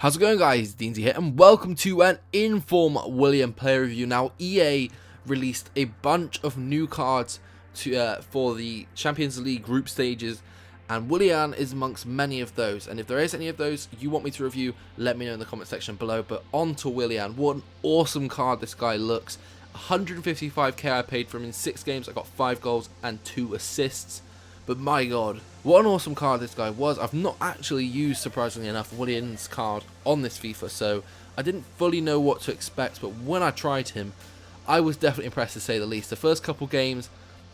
How's it going, guys? Deansy here, and welcome to an Inform Willian player review. Now, EA released a bunch of new cards for the Champions League group stages, and Willian is amongst many of those. And if there is any of those you want me to review, let me know in the comment section below. But on to Willian. What an awesome card this guy looks. 155k I paid for him in 6 games. I got 5 goals and 2 assists. But my god, what an awesome card this guy was. I've not actually used, surprisingly enough, Willian's card on this FIFA, so I didn't fully know what to expect, but when I tried him, I was definitely impressed, to say the least. The first couple games,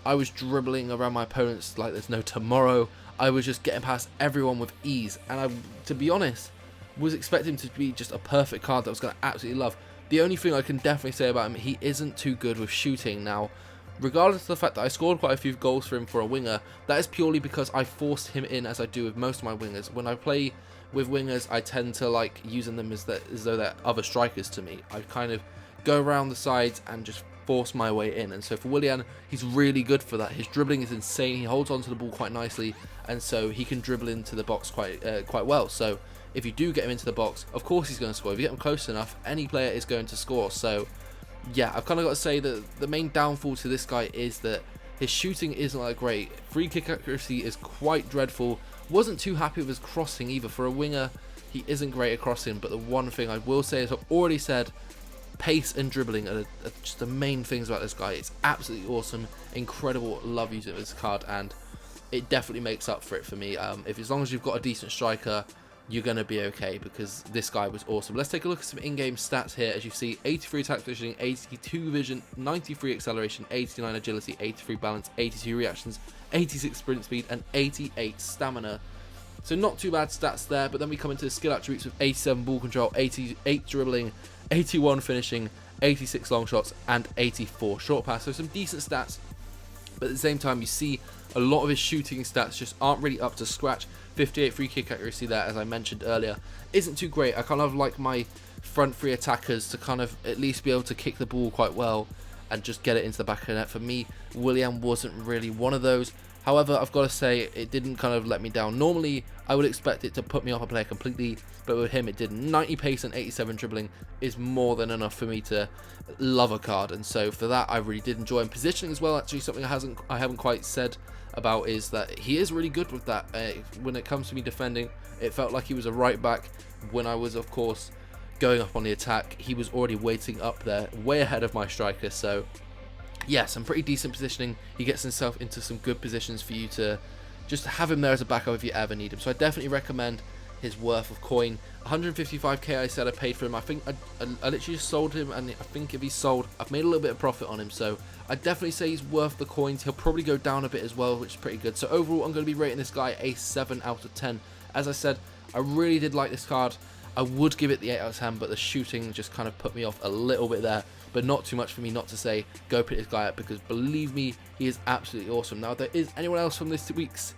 I was dribbling around my opponents like there's no tomorrow. I was just getting past everyone with ease, and I, to be honest, was expecting him to be just a perfect card that I was going to absolutely love. The only thing I can definitely say about him, he isn't too good with shooting. Now, regardless of the fact that I scored quite a few goals for him for a winger, that is purely because I forced him in, as I do with most of my wingers. When I play with wingers, I tend to like using them as though they're other strikers to me. I kind of go around the sides and just force my way in. And so for Willian, he's really good for that. His dribbling is insane. He holds onto the ball quite nicely, and so he can dribble into the box quite well. So if you do get him into the box, of course he's going to score. If you get him close enough, any player is going to score. So yeah, I've kind of got to say that the main downfall to this guy is that his shooting isn't that great. Free kick accuracy is quite dreadful. Wasn't too happy with his crossing either. For a winger, he isn't great at crossing, but the one thing I will say, as I've already said, pace and dribbling are just the main things about this guy. It's absolutely awesome, incredible, love using this card, and it definitely makes up for it for me. As long as you've got a decent striker, you're going to be okay, because this guy was awesome. Let's take a look at some in-game stats here. As you see, 83 attack positioning, 82 vision, 93 acceleration, 89 agility, 83 balance, 82 reactions, 86 sprint speed, and 88 stamina. So not too bad stats there, but then we come into the skill attributes with 87 ball control, 88 dribbling, 81 finishing, 86 long shots, and 84 short pass. So some decent stats, but at the same time, you see a lot of his shooting stats just aren't really up to scratch. 58 free kick accuracy there, as I mentioned earlier, isn't too great. I kind of like my front three attackers to kind of at least be able to kick the ball quite well and just get it into the back of the net. For me, Willian wasn't really one of those. However, I've got to say, it didn't kind of let me down. Normally, I would expect it to put me off a player completely, but with him, it didn't. 90 pace and 87 dribbling is more than enough for me to love a card, and so for that, I really did enjoy him. Positioning as well, actually, something I haven't quite said about is that he is really good with that. When it comes to me defending, it felt like he was a right back. When I was, of course, going up on the attack, he was already waiting up there, way ahead of my striker, so yeah, some pretty decent positioning. He gets himself into some good positions for you to just have him there as a backup if you ever need him. So I definitely recommend his worth of coin. 155k I said I paid for him. I think I literally just sold him, and I think if he's sold, I've made a little bit of profit on him. So I definitely say he's worth the coins. He'll probably go down a bit as well, which is pretty good. So overall, I'm going to be rating this guy a 7 out of 10. As I said, I really did like this card. I would give it the 8 out of 10, but the shooting just kind of put me off a little bit there. But not too much for me not to say go pick this guy up, because believe me, he is absolutely awesome. Now, if there is anyone else from this week's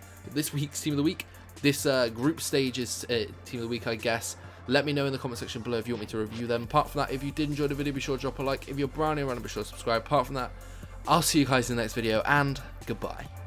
Team of the Week, this group stages Team of the Week, I guess, let me know in the comment section below if you want me to review them. Apart from that, if you did enjoy the video, be sure to drop a like. If you're brand new around, be sure to subscribe. Apart from that, I'll see you guys in the next video, and goodbye.